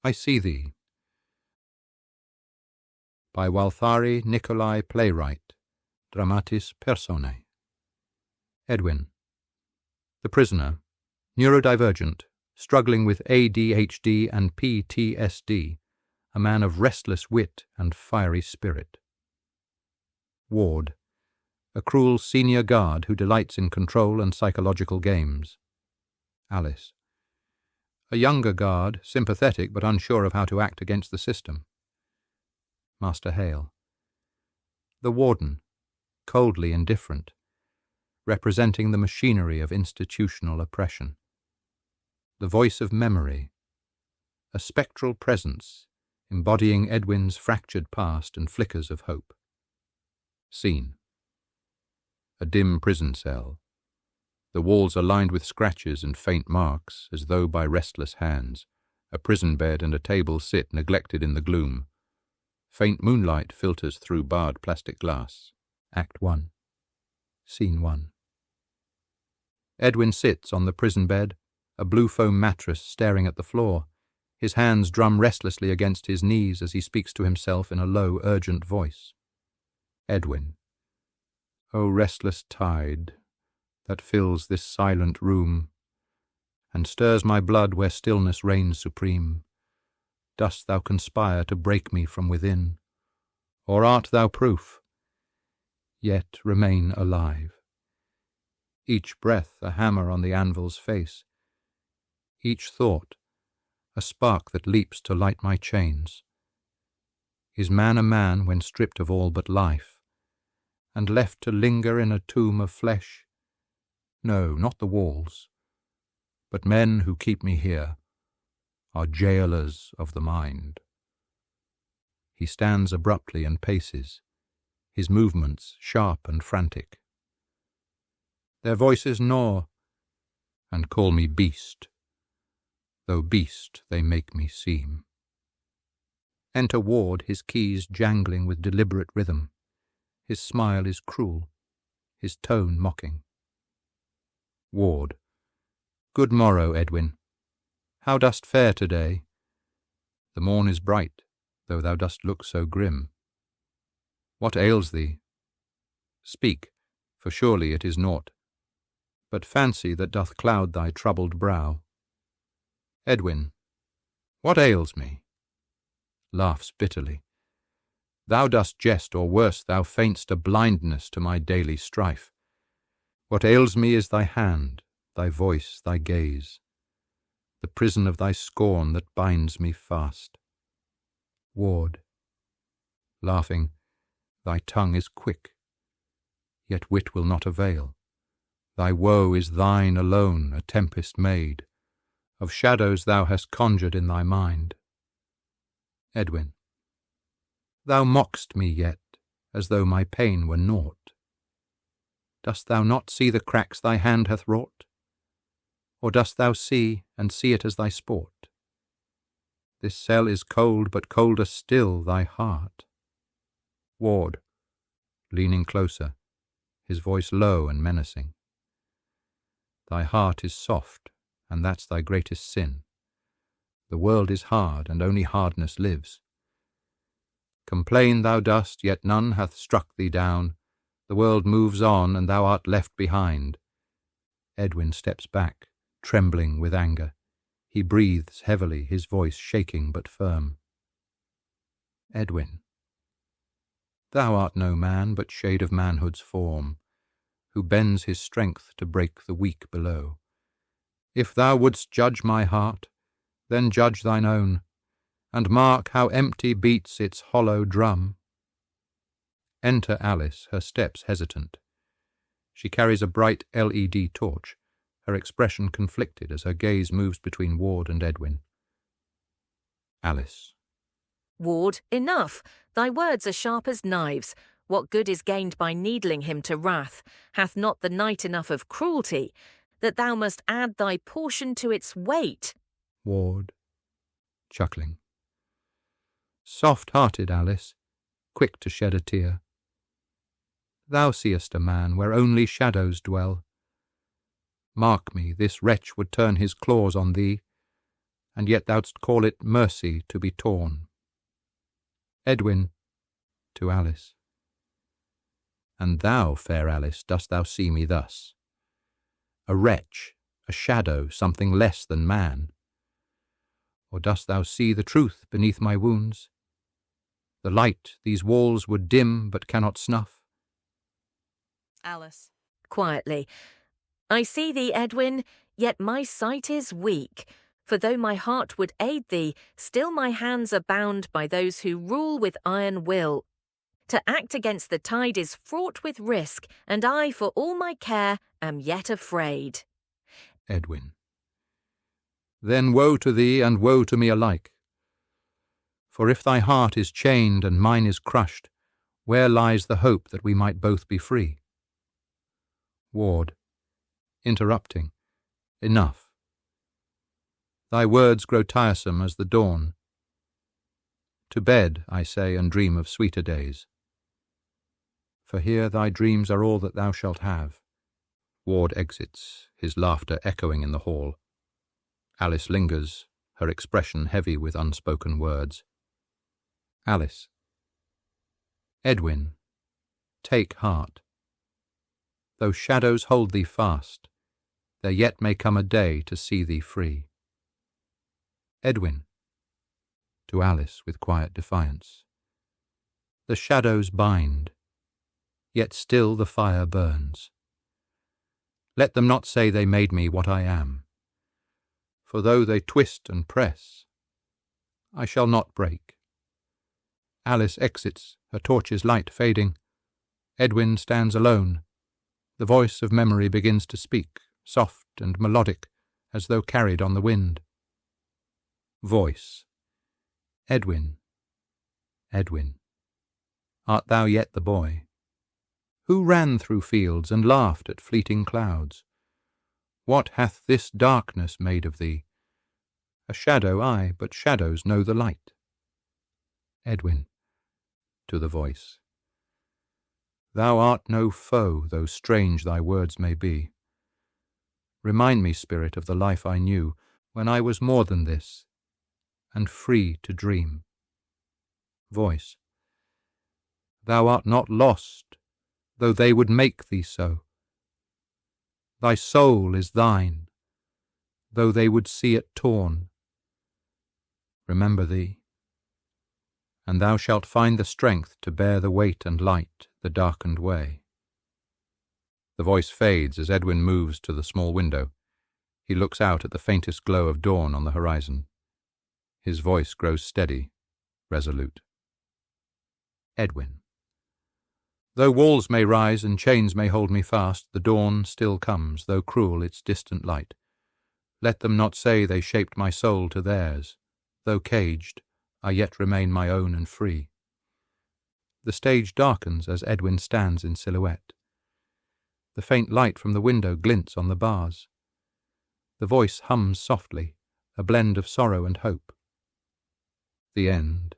I see thee. By Walthari Nikolaj, playwright, dramatis personae. Edwin. The prisoner, neurodivergent, struggling with ADHD and PTSD, a man of restless wit and fiery spirit. Ward. A cruel senior guard who delights in control and psychological games. Alice. A younger guard, sympathetic but unsure of how to act against the system. Master Hale. The warden, coldly indifferent, representing the machinery of institutional oppression. The voice of memory, a spectral presence embodying Edwin's fractured past and flickers of hope. Scene. A dim prison cell. The walls are lined with scratches and faint marks, as though by restless hands. A prison bed and a table sit neglected in the gloom. Faint moonlight filters through barred plastic glass. Act 1. Scene 1. Edwin sits on the prison bed, a blue foam mattress staring at the floor. His hands drum restlessly against his knees as he speaks to himself in a low, urgent voice. Edwin. O restless tide that fills this silent room and stirs my blood where stillness reigns supreme, dost thou conspire to break me from within, or art thou proof? Yet remain alive. Each breath a hammer on the anvil's face, each thought a spark that leaps to light my chains. Is man a man when stripped of all but life, and left to linger in a tomb of flesh? No, not the walls, but men who keep me here are jailers of the mind. He stands abruptly and paces, his movements sharp and frantic. Their voices gnaw and call me beast, though beast they make me seem. Enter Ward, his keys jangling with deliberate rhythm. His smile is cruel, his tone mocking. Ward. Good morrow, Edwin. How dost fare today? The morn is bright, though thou dost look so grim. What ails thee? Speak, for surely it is naught but fancy that doth cloud thy troubled brow. Edwin. What ails me? Laughs bitterly. Thou dost jest, or worse, thou feign'st a blindness to my daily strife. What ails me is thy hand, thy voice, thy gaze, the prison of thy scorn that binds me fast. Ward. Laughing. Thy tongue is quick, yet wit will not avail. Thy woe is thine alone, a tempest made, of shadows thou hast conjured in thy mind. Edwin. Thou mock'st me yet, as though my pain were naught. Dost thou not see the cracks thy hand hath wrought? Or dost thou see, and see it as thy sport? This cell is cold, but colder still thy heart. Ward. Leaning closer, his voice low and menacing. Thy heart is soft, and that's thy greatest sin. The world is hard, and only hardness lives. Complain thou dost, yet none hath struck thee down. The world moves on, and thou art left behind. Edwin steps back, trembling with anger. He breathes heavily, his voice shaking but firm. Edwin. Thou art no man, but shade of manhood's form, who bends his strength to break the weak below. If thou wouldst judge my heart, then judge thine own, and mark how empty beats its hollow drum. Enter Alice, her steps hesitant. She carries a bright LED torch, her expression conflicted as her gaze moves between Ward and Edwin. Alice. Ward, enough! Thy words are sharp as knives. What good is gained by needling him to wrath? Hath not the night enough of cruelty, that thou must add thy portion to its weight? Ward, chuckling. Soft-hearted Alice, quick to shed a tear. Thou seest a man where only shadows dwell. Mark me, this wretch would turn his claws on thee, and yet thou'dst call it mercy to be torn. Edwin, to Alice. And thou, fair Alice, dost thou see me thus? A wretch, a shadow, something less than man? Or dost thou see the truth beneath my wounds? The light these walls would dim but cannot snuff? Alice. Quietly. I see thee, Edwin, yet my sight is weak. For though my heart would aid thee, still my hands are bound by those who rule with iron will. To act against the tide is fraught with risk, and I, for all my care, am yet afraid. Edwin. Then woe to thee and woe to me alike. For if thy heart is chained and mine is crushed, where lies the hope that we might both be free? Ward, interrupting. Enough. Thy words grow tiresome as the dawn. To bed, I say, and dream of sweeter days. For here thy dreams are all that thou shalt have. Ward exits, his laughter echoing in the hall. Alice lingers, her expression heavy with unspoken words. Alice. Edwin, take heart. Though shadows hold thee fast, there yet may come a day to see thee free. Edwin, to Alice with quiet defiance. The shadows bind, yet still the fire burns. Let them not say they made me what I am, for though they twist and press, I shall not break. Alice exits, her torch's light fading. Edwin stands alone. The voice of memory begins to speak, soft and melodic, as though carried on the wind. Voice. Edwin, Edwin, art thou yet the boy? Who ran through fields and laughed at fleeting clouds? What hath this darkness made of thee? A shadow, aye, but shadows know the light. Edwin, to the voice. Thou art no foe, though strange thy words may be. Remind me, spirit, of the life I knew, when I was more than this, and free to dream. Voice. Thou art not lost, though they would make thee so. Thy soul is thine, though they would see it torn. Remember thee, and thou shalt find the strength to bear the weight and light the darkened way. The voice fades as Edwin moves to the small window. He looks out at the faintest glow of dawn on the horizon. His voice grows steady, resolute. Edwin. Though walls may rise and chains may hold me fast, the dawn still comes, though cruel its distant light. Let them not say they shaped my soul to theirs. Though caged, I yet remain my own and free. The stage darkens as Edwin stands in silhouette. The faint light from the window glints on the bars. The voice hums softly, a blend of sorrow and hope. The end.